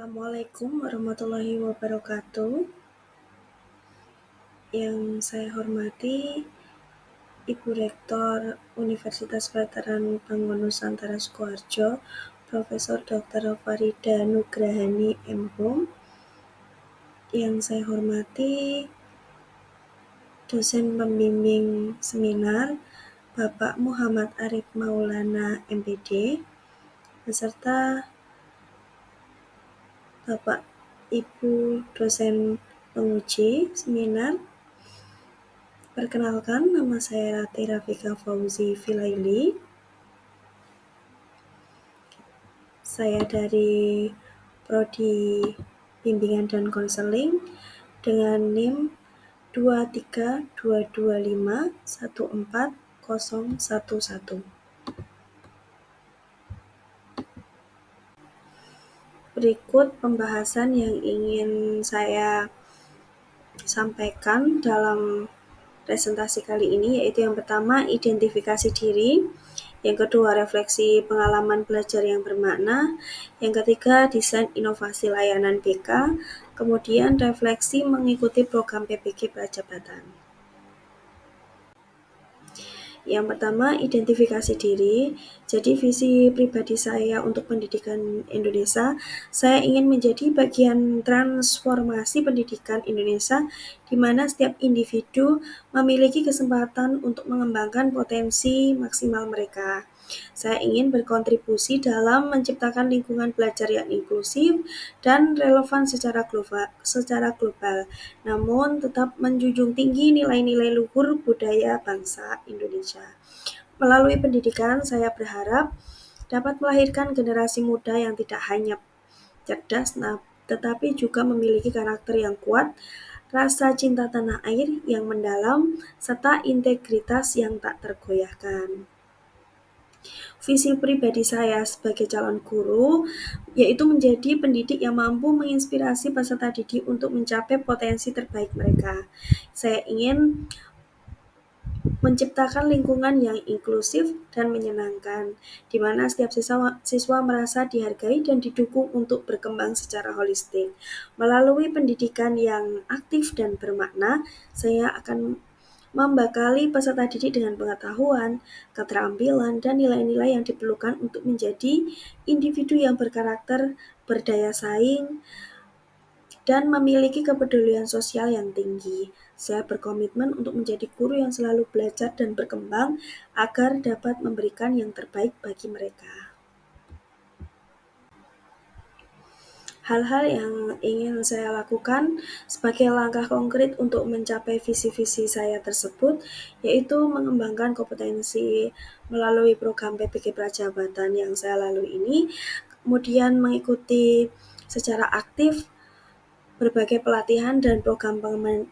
Assalamualaikum warahmatullahi wabarakatuh. Yang saya hormati Ibu Rektor Universitas Veteran Bangun Nusantara Sukoharjo, Profesor Dr. Farida Nugrahani MHum. Yang saya hormati dosen pembimbing seminar Bapak Muhammad Arif Maulana MPD, beserta Bapak Ibu dosen penguji seminar. Perkenalkan, nama saya Rati Rafika Fauzi Filaili. Saya dari Prodi Bimbingan dan Konseling dengan NIM 232251411. Berikut pembahasan yang ingin saya sampaikan dalam presentasi kali ini, yaitu yang pertama, identifikasi diri. Yang kedua, refleksi pengalaman belajar yang bermakna. Yang ketiga, desain inovasi layanan BK. Kemudian, refleksi mengikuti program PPG Prajabatan. Yang pertama, identifikasi diri. Jadi, visi pribadi saya untuk pendidikan Indonesia, saya ingin menjadi bagian transformasi pendidikan Indonesia, di mana setiap individu memiliki kesempatan untuk mengembangkan potensi maksimal mereka. Saya ingin berkontribusi dalam menciptakan lingkungan belajar yang inklusif dan relevan secara global, namun tetap menjunjung tinggi nilai-nilai luhur budaya bangsa Indonesia. Melalui pendidikan, saya berharap dapat melahirkan generasi muda yang tidak hanya cerdas, tetapi juga memiliki karakter yang kuat, rasa cinta tanah air yang mendalam, serta integritas yang tak tergoyahkan. Visi pribadi saya sebagai calon guru yaitu menjadi pendidik yang mampu menginspirasi peserta didik untuk mencapai potensi terbaik mereka. Saya ingin menciptakan lingkungan yang inklusif dan menyenangkan, di mana setiap siswa merasa dihargai dan didukung untuk berkembang secara holistik. Melalui pendidikan yang aktif dan bermakna, saya akan membekali peserta didik dengan pengetahuan, keterampilan, dan nilai-nilai yang diperlukan untuk menjadi individu yang berkarakter, berdaya saing, dan memiliki kepedulian sosial yang tinggi. Saya berkomitmen untuk menjadi guru yang selalu belajar dan berkembang agar dapat memberikan yang terbaik bagi mereka. Hal-hal yang ingin saya lakukan sebagai langkah konkret untuk mencapai visi-visi saya tersebut, yaitu mengembangkan kompetensi melalui program PPG Prajabatan yang saya lalui ini, kemudian mengikuti secara aktif berbagai pelatihan dan program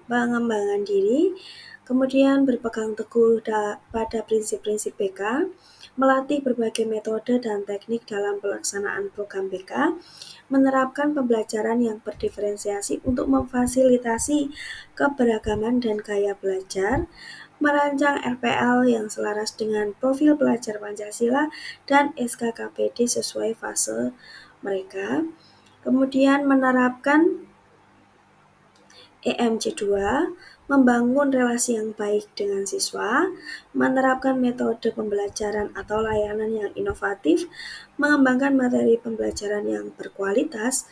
pengembangan diri, kemudian berpegang teguh pada prinsip-prinsip BK, melatih berbagai metode dan teknik dalam pelaksanaan program BK, menerapkan pembelajaran yang berdiferensiasi untuk memfasilitasi keberagaman dan gaya belajar, merancang RPL yang selaras dengan profil pelajar Pancasila dan SKKPD sesuai fase mereka, kemudian menerapkan EMC2, membangun relasi yang baik dengan siswa, menerapkan metode pembelajaran atau layanan yang inovatif, mengembangkan materi pembelajaran yang berkualitas.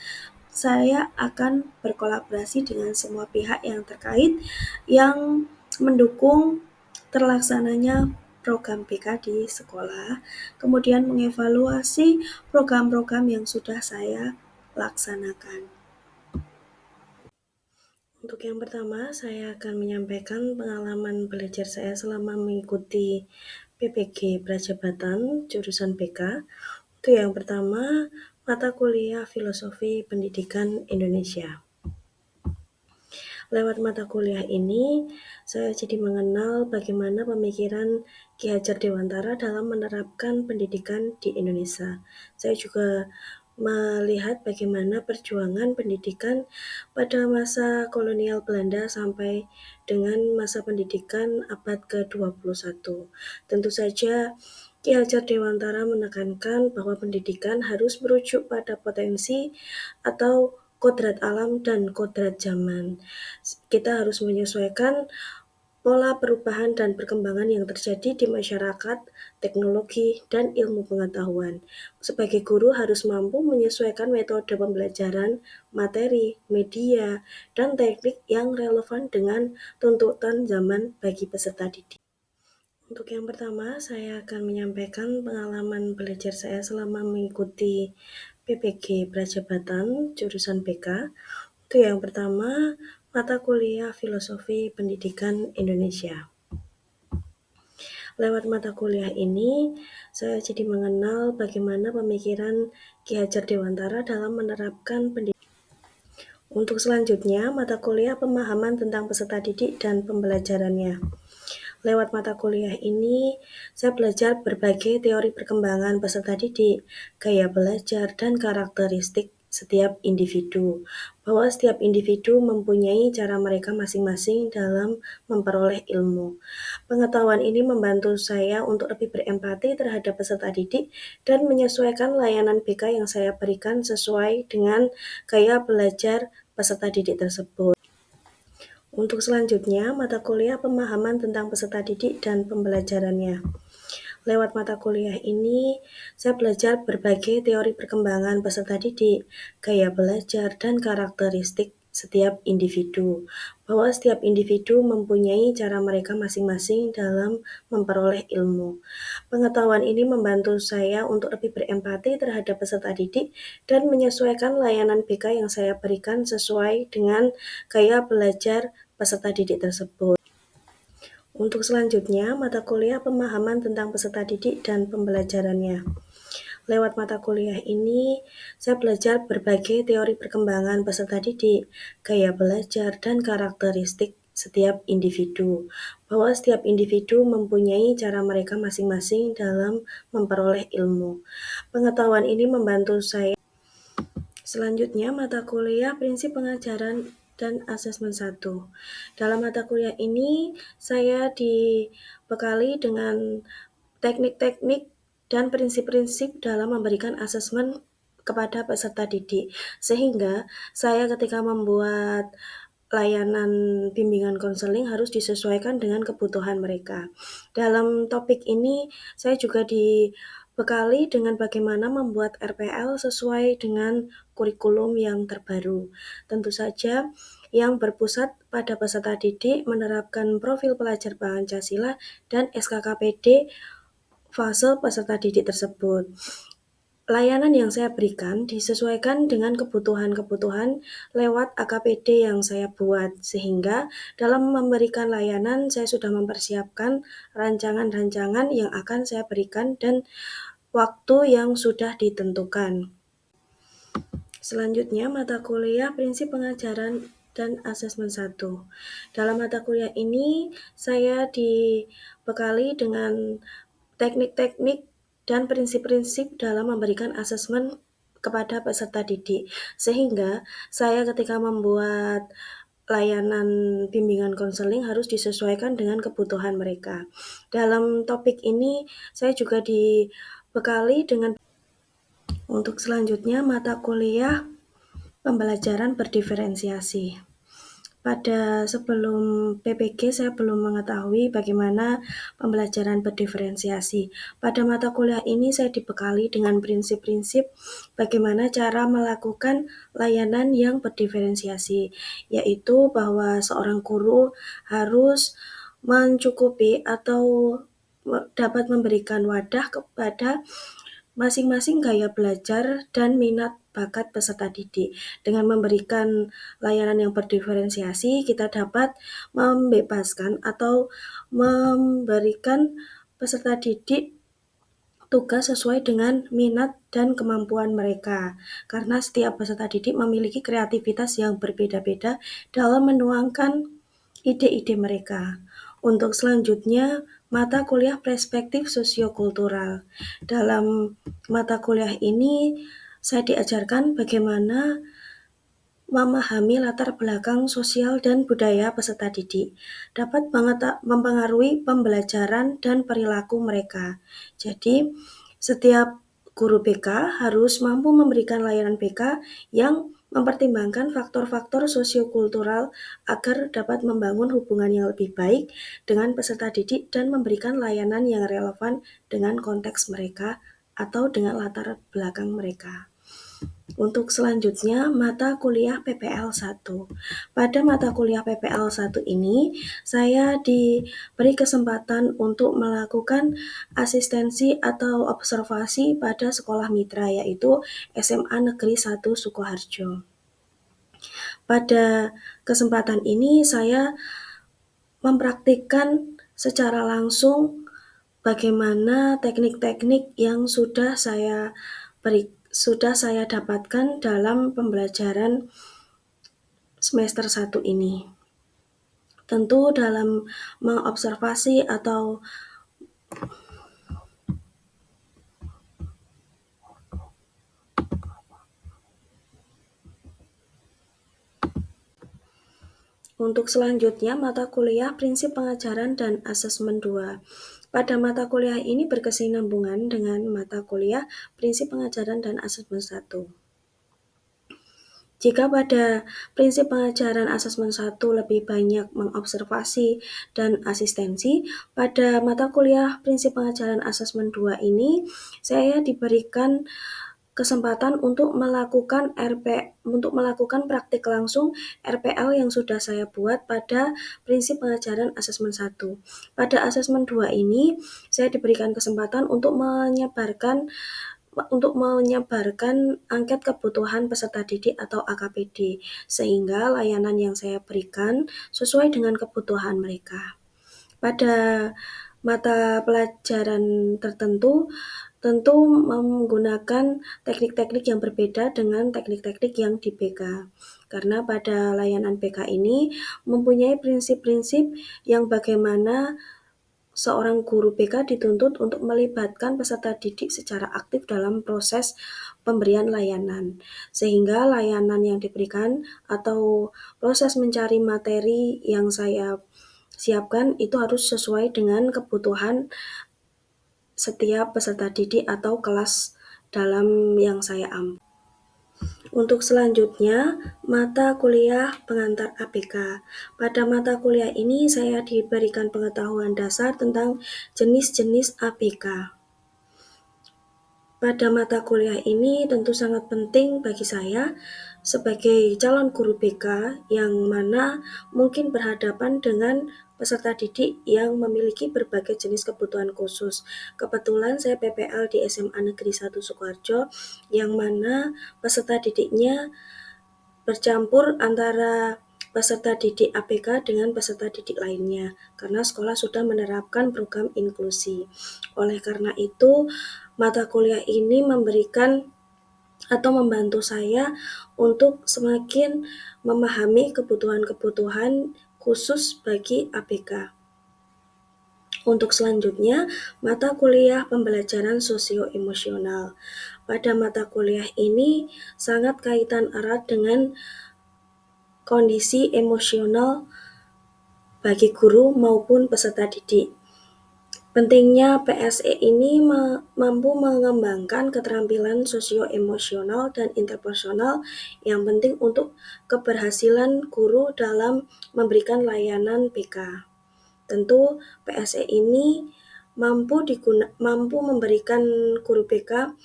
Saya akan berkolaborasi dengan semua pihak yang terkait yang mendukung terlaksananya program BK di sekolah, kemudian mengevaluasi program-program yang sudah saya laksanakan. Untuk yang pertama, saya akan menyampaikan pengalaman belajar saya selama mengikuti PPG Prajabatan jurusan BK. Itu yang pertama, mata kuliah Filosofi Pendidikan Indonesia. Lewat mata kuliah ini, saya jadi mengenal bagaimana pemikiran Ki Hajar Dewantara dalam menerapkan pendidikan di Indonesia. Saya juga melihat bagaimana perjuangan pendidikan pada masa kolonial Belanda sampai dengan masa pendidikan abad ke-21. Tentu saja Ki Hajar Dewantara menekankan bahwa pendidikan harus merujuk pada potensi atau kodrat alam dan kodrat zaman. Kita harus menyesuaikan pola perubahan dan perkembangan yang terjadi di masyarakat, teknologi, dan ilmu pengetahuan. Sebagai guru harus mampu menyesuaikan metode pembelajaran, materi, media, dan teknik yang relevan dengan tuntutan zaman bagi peserta didik. Untuk yang pertama, saya akan menyampaikan pengalaman belajar saya selama mengikuti PPG Prajabatan jurusan BK. Itu yang pertama, mata kuliah Filosofi Pendidikan Indonesia. Lewat mata kuliah ini, saya jadi mengenal bagaimana pemikiran Ki Hajar Dewantara dalam menerapkan pendidikan. Untuk selanjutnya, mata kuliah pemahaman tentang peserta didik dan pembelajarannya. Lewat mata kuliah ini, saya belajar berbagai teori perkembangan peserta didik, gaya belajar, dan karakteristik setiap individu. Bahwa setiap individu mempunyai cara mereka masing-masing dalam memperoleh ilmu. Pengetahuan ini membantu saya untuk lebih berempati terhadap peserta didik dan menyesuaikan layanan BK yang saya berikan sesuai dengan gaya belajar peserta didik tersebut. Untuk selanjutnya, mata kuliah pemahaman tentang peserta didik dan pembelajarannya. Lewat mata kuliah ini, saya belajar berbagai teori perkembangan peserta didik, gaya belajar, dan karakteristik setiap individu. Bahwa setiap individu mempunyai cara mereka masing-masing dalam memperoleh ilmu. Pengetahuan ini membantu saya untuk lebih berempati terhadap peserta didik dan menyesuaikan layanan BK yang saya berikan sesuai dengan gaya belajar peserta didik tersebut. Untuk selanjutnya, mata kuliah pemahaman tentang peserta didik dan pembelajarannya. Lewat mata kuliah ini, saya belajar berbagai teori perkembangan peserta didik, gaya belajar, dan karakteristik setiap individu. Bahwa setiap individu mempunyai cara mereka masing-masing dalam memperoleh ilmu. Pengetahuan ini membantu saya. Selanjutnya, mata kuliah prinsip pengajaran dan asesmen 1. Dalam mata kuliah ini, saya dibekali dengan teknik-teknik dan prinsip-prinsip dalam memberikan asesmen kepada peserta didik. Sehingga saya ketika membuat layanan bimbingan konseling harus disesuaikan dengan kebutuhan mereka. Dalam topik ini, saya juga dibekali dengan bagaimana membuat RPL sesuai dengan kurikulum yang terbaru. Tentu saja yang berpusat pada peserta didik menerapkan profil pelajar Pancasila dan SKKPD fase peserta didik tersebut. Layanan yang saya berikan disesuaikan dengan kebutuhan-kebutuhan lewat AKPD yang saya buat, sehingga dalam memberikan layanan saya sudah mempersiapkan rancangan-rancangan yang akan saya berikan dan waktu yang sudah ditentukan. Selanjutnya, mata kuliah prinsip pengajaran dan asesmen 1. Dalam mata kuliah ini, saya dibekali dengan teknik-teknik dan prinsip-prinsip dalam memberikan asesmen kepada peserta didik. Sehingga saya ketika membuat layanan bimbingan konseling harus disesuaikan dengan kebutuhan mereka. Dalam topik ini, saya juga dibekali dengan. Untuk selanjutnya, mata kuliah pembelajaran berdiferensiasi. Pada sebelum PPG saya belum mengetahui bagaimana pembelajaran berdiferensiasi. Pada mata kuliah ini saya dibekali dengan prinsip-prinsip bagaimana cara melakukan layanan yang berdiferensiasi, yaitu bahwa seorang guru harus mencukupi atau dapat memberikan wadah kepada masing-masing gaya belajar dan minat bakat peserta didik. Dengan memberikan layanan yang berdiferensiasi, kita dapat membebaskan atau memberikan peserta didik tugas sesuai dengan minat dan kemampuan mereka. Karena setiap peserta didik memiliki kreativitas yang berbeda-beda dalam menuangkan ide-ide mereka. Untuk selanjutnya, mata kuliah perspektif sosiokultural. Dalam mata kuliah ini, saya diajarkan bagaimana memahami latar belakang sosial dan budaya peserta didik dapat mempengaruhi pembelajaran dan perilaku mereka. Jadi, setiap guru BK harus mampu memberikan layanan BK yang mempertimbangkan faktor-faktor sosiokultural agar dapat membangun hubungan yang lebih baik dengan peserta didik dan memberikan layanan yang relevan dengan konteks mereka atau dengan latar belakang mereka. Untuk selanjutnya, mata kuliah PPL 1. Pada mata kuliah PPL 1 ini, saya diberi kesempatan untuk melakukan asistensi atau observasi pada sekolah mitra, yaitu SMA Negeri 1 Sukoharjo. Pada kesempatan ini, saya mempraktikkan secara langsung bagaimana teknik-teknik yang sudah saya dapatkan dalam pembelajaran semester 1 ini. Tentu dalam mengobservasi atau untuk selanjutnya, mata kuliah Prinsip Pengajaran dan Asesmen 2. Pada mata kuliah ini berkesinambungan dengan mata kuliah Prinsip Pengajaran dan Asesmen 1. Jika pada prinsip pengajaran asesmen 1 lebih banyak mengobservasi dan asistensi, pada mata kuliah prinsip pengajaran asesmen 2 ini saya diberikan kesempatan untuk melakukan praktik langsung RPL yang sudah saya buat pada prinsip pengajaran asesmen 1. Pada asesmen 2 ini saya diberikan kesempatan untuk menyebarkan angket kebutuhan peserta didik atau AKPD, sehingga layanan yang saya berikan sesuai dengan kebutuhan mereka. Pada mata pelajaran tertentu, tentu menggunakan teknik-teknik yang berbeda dengan teknik-teknik yang di BK. Karena pada layanan BK ini mempunyai prinsip-prinsip yang bagaimana seorang guru BK dituntut untuk melibatkan peserta didik secara aktif dalam proses pemberian layanan, sehingga layanan yang diberikan atau proses mencari materi yang saya siapkan itu harus sesuai dengan kebutuhan setiap peserta didik atau kelas dalam yang saya ambil. Untuk selanjutnya, mata kuliah pengantar ABK. Pada mata kuliah ini saya diberikan pengetahuan dasar tentang jenis-jenis ABK. Pada mata kuliah ini tentu sangat penting bagi saya sebagai calon guru BK yang mana mungkin berhadapan dengan peserta didik yang memiliki berbagai jenis kebutuhan khusus. Kebetulan saya PPL di SMA Negeri 1 Sukoharjo yang mana peserta didiknya bercampur antara peserta didik ABK dengan peserta didik lainnya, karena sekolah sudah menerapkan program inklusi. Oleh karena itu, mata kuliah ini memberikan atau membantu saya untuk semakin memahami kebutuhan-kebutuhan khusus bagi ABK. Untuk selanjutnya, mata kuliah pembelajaran sosio-emosional. Pada mata kuliah ini sangat kaitan erat dengan kondisi emosional bagi guru maupun peserta didik. Pentingnya PSE ini mampu mengembangkan keterampilan sosio-emosional dan interpersonal yang penting untuk keberhasilan guru dalam memberikan layanan BK. Tentu PSE ini mampu memberikan guru BK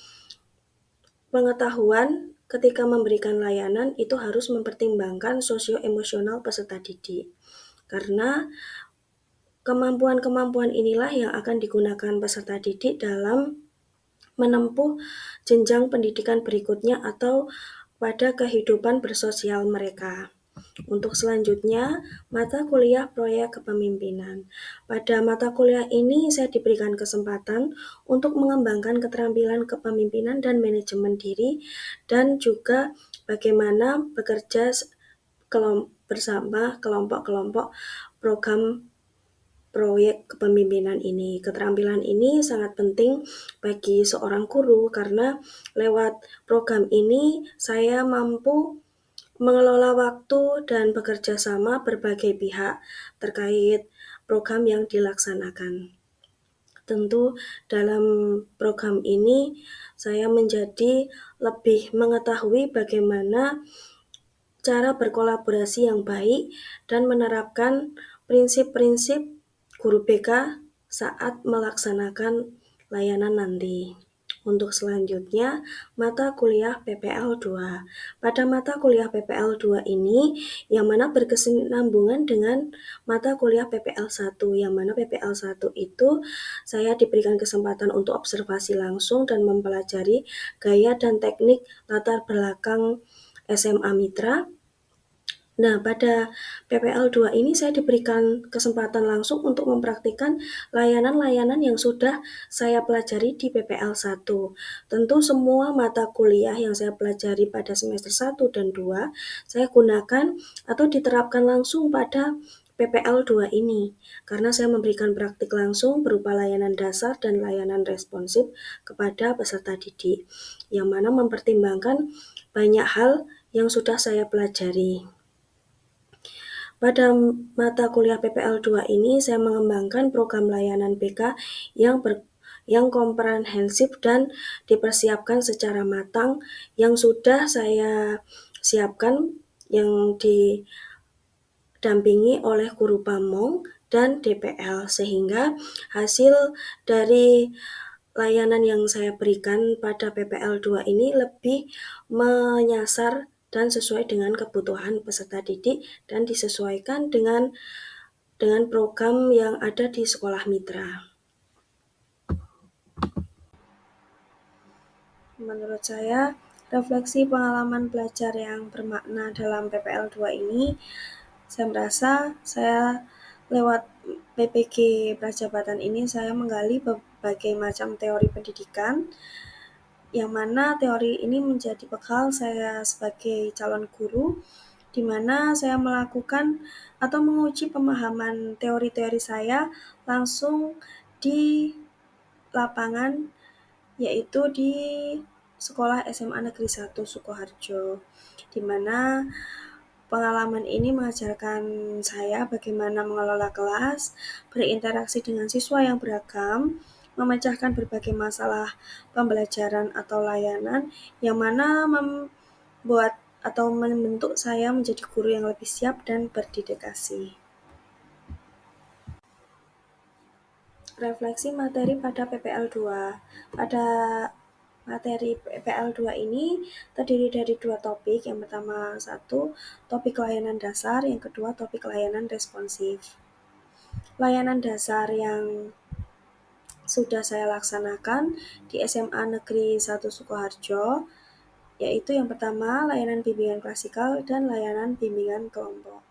pengetahuan ketika memberikan layanan itu harus mempertimbangkan sosio-emosional peserta didik. Karena kemampuan-kemampuan inilah yang akan digunakan peserta didik dalam menempuh jenjang pendidikan berikutnya atau pada kehidupan bersosial mereka. Untuk selanjutnya, mata kuliah proyek kepemimpinan. Pada mata kuliah ini saya diberikan kesempatan untuk mengembangkan keterampilan kepemimpinan dan manajemen diri dan juga bagaimana bekerja bersama kelompok-kelompok program proyek kepemimpinan ini. Keterampilan ini sangat penting bagi seorang guru karena lewat program ini saya mampu mengelola waktu dan bekerja sama berbagai pihak terkait program yang dilaksanakan. Tentu dalam program ini saya menjadi lebih mengetahui bagaimana cara berkolaborasi yang baik dan menerapkan prinsip-prinsip guru BK saat melaksanakan layanan nanti. Untuk selanjutnya, mata kuliah PPL 2. Pada mata kuliah PPL 2 ini, yang mana berkesinambungan dengan mata kuliah PPL 1, yang mana PPL 1 itu saya diberikan kesempatan untuk observasi langsung dan mempelajari gaya dan teknik latar belakang SMA Mitra. Nah, pada PPL 2 ini saya diberikan kesempatan langsung untuk mempraktikkan layanan-layanan yang sudah saya pelajari di PPL 1. Tentu semua mata kuliah yang saya pelajari pada semester 1 dan 2, saya gunakan atau diterapkan langsung pada PPL 2 ini, karena saya memberikan praktik langsung berupa layanan dasar dan layanan responsif kepada peserta didik, yang mana mempertimbangkan banyak hal yang sudah saya pelajari. Pada mata kuliah PPL 2 ini, saya mengembangkan program layanan BK yang komprehensif dan dipersiapkan secara matang, yang sudah saya siapkan, yang didampingi oleh guru pamong dan DPL, sehingga hasil dari layanan yang saya berikan pada PPL 2 ini lebih menyasar dan sesuai dengan kebutuhan peserta didik dan disesuaikan dengan program yang ada di sekolah mitra. Menurut saya, refleksi pengalaman belajar yang bermakna dalam PPL 2 ini, saya merasa saya lewat PPG Prajabatan ini saya menggali berbagai macam teori pendidikan, yang mana teori ini menjadi bekal saya sebagai calon guru, di mana saya melakukan atau menguji pemahaman teori-teori saya langsung di lapangan, yaitu di Sekolah SMA Negeri 1 Sukoharjo, di mana pengalaman ini mengajarkan saya bagaimana mengelola kelas, berinteraksi dengan siswa yang beragam, memecahkan berbagai masalah pembelajaran atau layanan, yang mana membuat atau membentuk saya menjadi guru yang lebih siap dan berdedikasi. Refleksi materi pada PPL 2. Pada materi PPL 2 ini terdiri dari 2 topik. Yang pertama, 1 topik layanan dasar, yang kedua topik layanan responsif. Layanan dasar yang sudah saya laksanakan di SMA Negeri 1 Sukoharjo, yaitu yang pertama layanan bimbingan klasikal dan layanan bimbingan kelompok.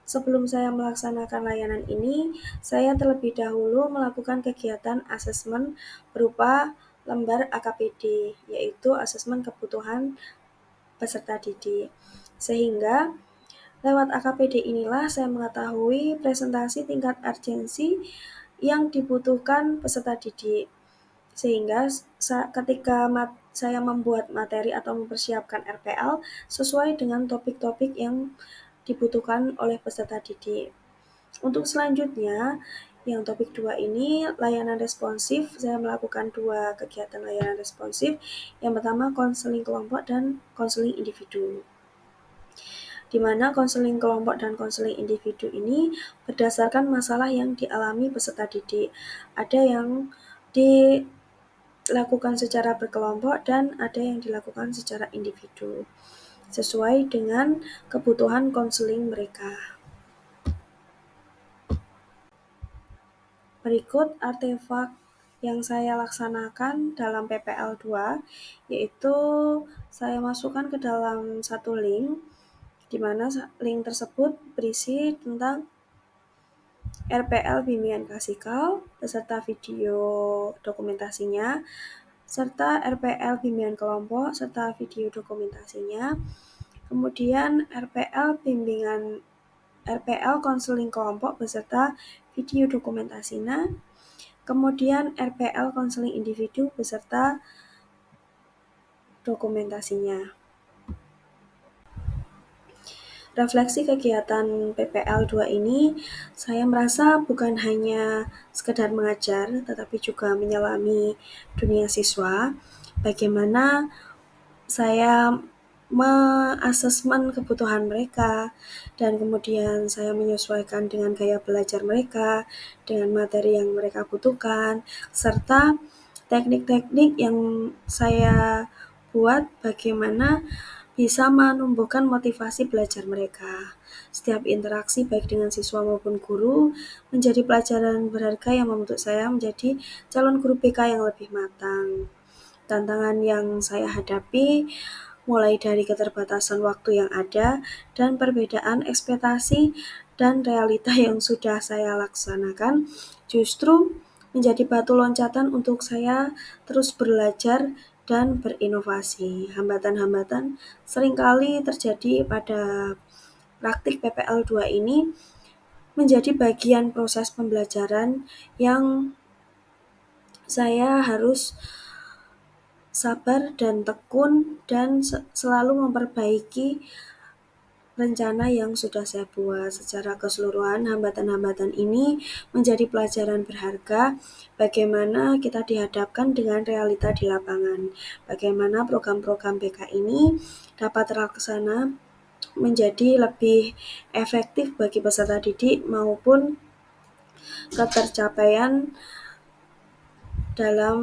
Sebelum saya melaksanakan layanan ini, saya terlebih dahulu melakukan kegiatan asesmen berupa lembar AKPD, yaitu asesmen kebutuhan peserta didik. Sehingga lewat AKPD inilah saya mengetahui presentasi tingkat urgensi yang dibutuhkan peserta didik. Sehingga ketika saya membuat materi atau mempersiapkan RPL sesuai dengan topik-topik yang dibutuhkan oleh peserta didik. Untuk selanjutnya, yang topik 2 ini, layanan responsif, saya melakukan 2 kegiatan layanan responsif. Yang pertama, konseling kelompok dan konseling individu, di mana konseling kelompok dan konseling individu ini berdasarkan masalah yang dialami peserta didik. Ada yang dilakukan secara berkelompok dan ada yang dilakukan secara individu, sesuai dengan kebutuhan konseling mereka. Berikut artefak yang saya laksanakan dalam PPL 2, yaitu saya masukkan ke dalam satu link, di mana link tersebut berisi tentang RPL bimbingan klasikal beserta video dokumentasinya, serta RPL bimbingan kelompok serta video dokumentasinya. Kemudian RPL konseling kelompok beserta video dokumentasinya. Kemudian RPL konseling individu beserta dokumentasinya. Refleksi kegiatan PPL 2 ini, saya merasa bukan hanya sekedar mengajar, tetapi juga menyelami dunia siswa. Bagaimana saya me-asesmen kebutuhan mereka, dan kemudian saya menyesuaikan dengan gaya belajar mereka, dengan materi yang mereka butuhkan, serta teknik-teknik yang saya buat bagaimana bisa menumbuhkan motivasi belajar mereka. Setiap interaksi baik dengan siswa maupun guru menjadi pelajaran berharga yang membentuk saya menjadi calon guru BK yang lebih matang. Tantangan yang saya hadapi mulai dari keterbatasan waktu yang ada dan perbedaan ekspektasi dan realita yang sudah saya laksanakan justru menjadi batu loncatan untuk saya terus belajar dan berinovasi. Hambatan-hambatan seringkali terjadi pada praktik PPL 2 ini menjadi bagian proses pembelajaran yang saya harus sabar dan tekun dan selalu memperbaiki rencana yang sudah saya buat. Secara keseluruhan, hambatan-hambatan ini menjadi pelajaran berharga bagaimana kita dihadapkan dengan realita di lapangan. Bagaimana program-program BK ini dapat terlaksana menjadi lebih efektif bagi peserta didik maupun ketercapaian dalam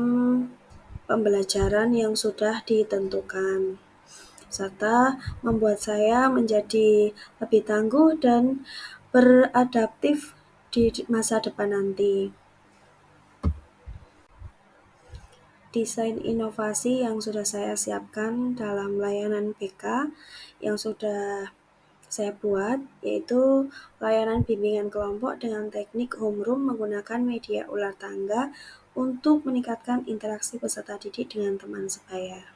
pembelajaran yang sudah ditentukan, serta membuat saya menjadi lebih tangguh dan beradaptif di masa depan nanti. Desain inovasi yang sudah saya siapkan dalam layanan BK yang sudah saya buat, yaitu layanan bimbingan kelompok dengan teknik homeroom menggunakan media ular tangga untuk meningkatkan interaksi peserta didik dengan teman sebaya.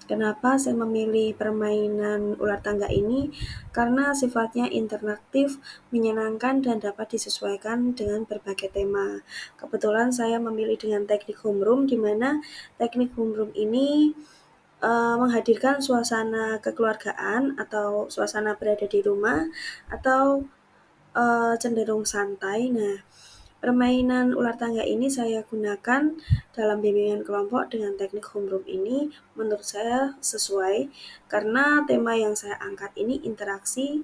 Kenapa saya memilih permainan ular tangga ini? Karena sifatnya interaktif, menyenangkan, dan dapat disesuaikan dengan berbagai tema. Kebetulan saya memilih dengan teknik homeroom, di mana teknik homeroom ini menghadirkan suasana kekeluargaan atau suasana berada di rumah atau cenderung santai. Nah, permainan ular tangga ini saya gunakan dalam bimbingan kelompok dengan teknik homeroom ini menurut saya sesuai karena tema yang saya angkat ini interaksi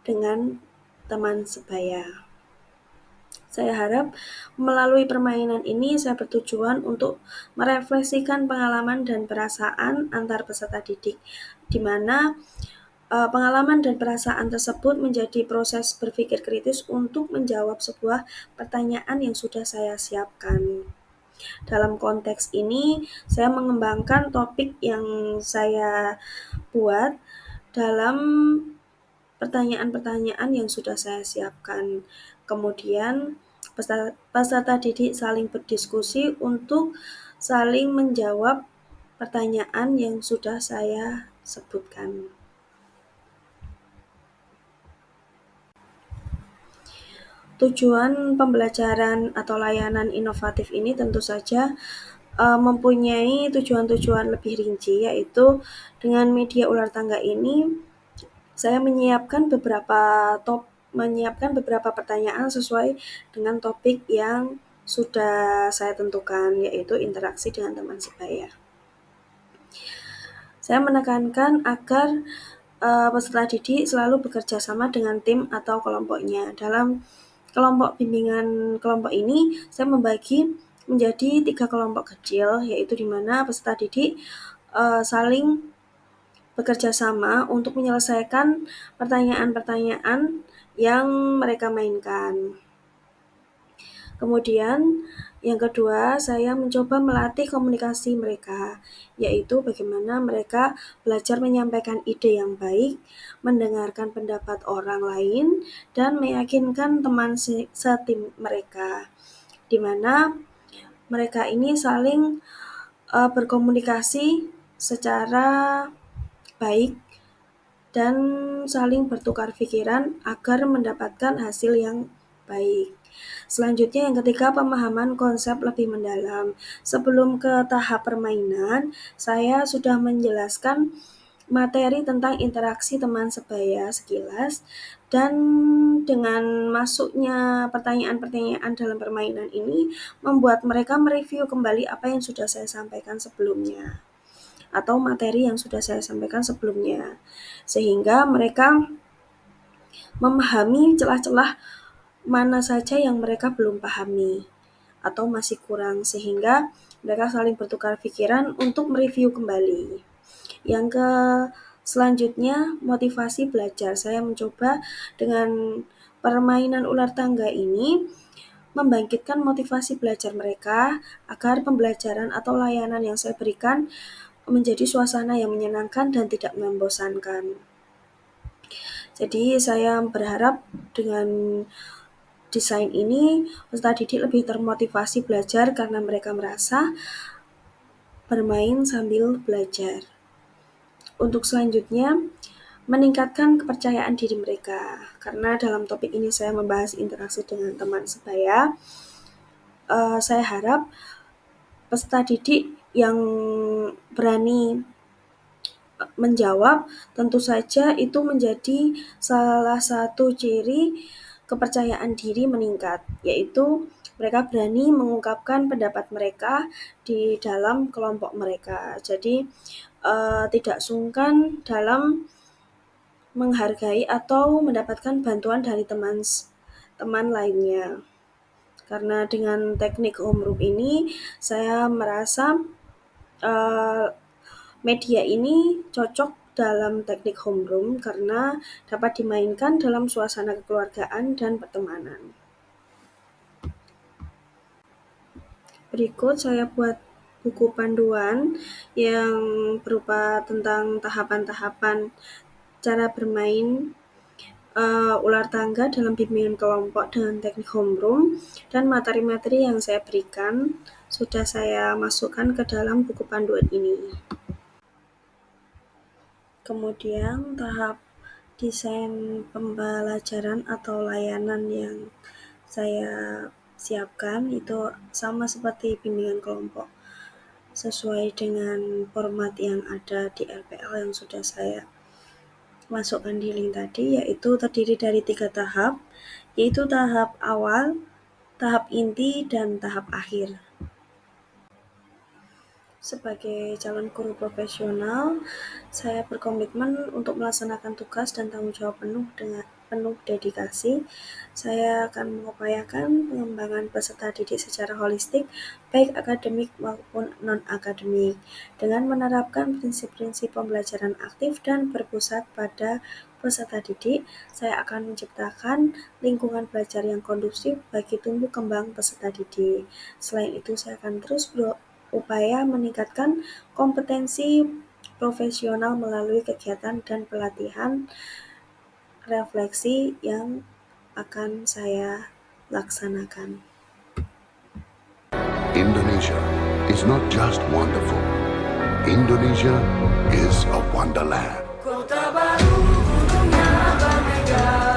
dengan teman sebaya. Saya harap melalui permainan ini saya bertujuan untuk merefleksikan pengalaman dan perasaan antar peserta didik, di mana pengalaman dan perasaan tersebut menjadi proses berpikir kritis untuk menjawab sebuah pertanyaan yang sudah saya siapkan. Dalam konteks ini, saya mengembangkan topik yang saya buat dalam pertanyaan-pertanyaan yang sudah saya siapkan. Kemudian, peserta didik saling berdiskusi untuk saling menjawab pertanyaan yang sudah saya sebutkan. Tujuan pembelajaran atau layanan inovatif ini tentu saja mempunyai tujuan-tujuan lebih rinci, yaitu dengan media ular tangga ini saya menyiapkan beberapa pertanyaan sesuai dengan topik yang sudah saya tentukan, yaitu interaksi dengan teman sebaya. Saya menekankan agar peserta didik selalu bekerja sama dengan tim atau kelompoknya. Dalam kelompok bimbingan kelompok ini, saya membagi menjadi 3 kelompok kecil, yaitu di mana peserta didik saling bekerja sama untuk menyelesaikan pertanyaan-pertanyaan yang mereka mainkan. Kemudian, yang kedua, saya mencoba melatih komunikasi mereka, yaitu bagaimana mereka belajar menyampaikan ide yang baik, mendengarkan pendapat orang lain, dan meyakinkan teman setim mereka, di mana mereka ini saling berkomunikasi secara baik dan saling bertukar pikiran agar mendapatkan hasil yang baik. Selanjutnya yang ketiga, pemahaman konsep lebih mendalam. Sebelum ke tahap permainan, saya sudah menjelaskan materi tentang interaksi teman sebaya sekilas, dan dengan masuknya pertanyaan-pertanyaan dalam permainan ini membuat mereka mereview kembali apa yang sudah saya sampaikan sebelumnya atau materi yang sudah saya sampaikan sebelumnya, sehingga mereka memahami celah-celah mana saja yang mereka belum pahami atau masih kurang, sehingga mereka saling bertukar pikiran untuk mereview kembali. Yang selanjutnya, motivasi belajar. Saya mencoba dengan permainan ular tangga ini membangkitkan motivasi belajar mereka agar pembelajaran atau layanan yang saya berikan menjadi suasana yang menyenangkan dan tidak membosankan. Jadi saya berharap dengan desain ini peserta didik lebih termotivasi belajar karena mereka merasa bermain sambil belajar. Untuk selanjutnya, meningkatkan kepercayaan diri mereka. Karena dalam topik ini saya membahas interaksi dengan teman sebaya, saya harap peserta didik yang berani menjawab, tentu saja itu menjadi salah satu ciri kepercayaan diri meningkat, yaitu mereka berani mengungkapkan pendapat mereka di dalam kelompok mereka. Jadi tidak sungkan dalam menghargai atau mendapatkan bantuan dari teman lainnya. Karena dengan teknik homeroom ini, saya merasa media ini cocok dalam teknik homeroom karena dapat dimainkan dalam suasana kekeluargaan dan pertemanan. Berikut saya buat buku panduan yang berupa tentang tahapan-tahapan cara bermain ular tangga dalam bimbingan kelompok dengan teknik homeroom, dan materi-materi yang saya berikan sudah saya masukkan ke dalam buku panduan ini. Kemudian tahap desain pembelajaran atau layanan yang saya siapkan itu sama seperti bimbingan kelompok, sesuai dengan format yang ada di LPL yang sudah saya masukkan di link tadi, yaitu terdiri dari 3 tahap, yaitu tahap awal, tahap inti, dan tahap akhir. Sebagai calon guru profesional, saya berkomitmen untuk melaksanakan tugas dan tanggung jawab dengan penuh dedikasi. Saya akan mengupayakan pengembangan peserta didik secara holistik, baik akademik maupun non-akademik, dengan menerapkan prinsip-prinsip pembelajaran aktif dan berpusat pada peserta didik. Saya akan menciptakan lingkungan belajar yang kondusif bagi tumbuh kembang peserta didik. Selain itu, saya akan terus upaya meningkatkan kompetensi profesional melalui kegiatan dan pelatihan refleksi yang akan saya laksanakan. Indonesia is not just wonderful. Indonesia is a wonderland. Kota baru, gunungnya bermegah.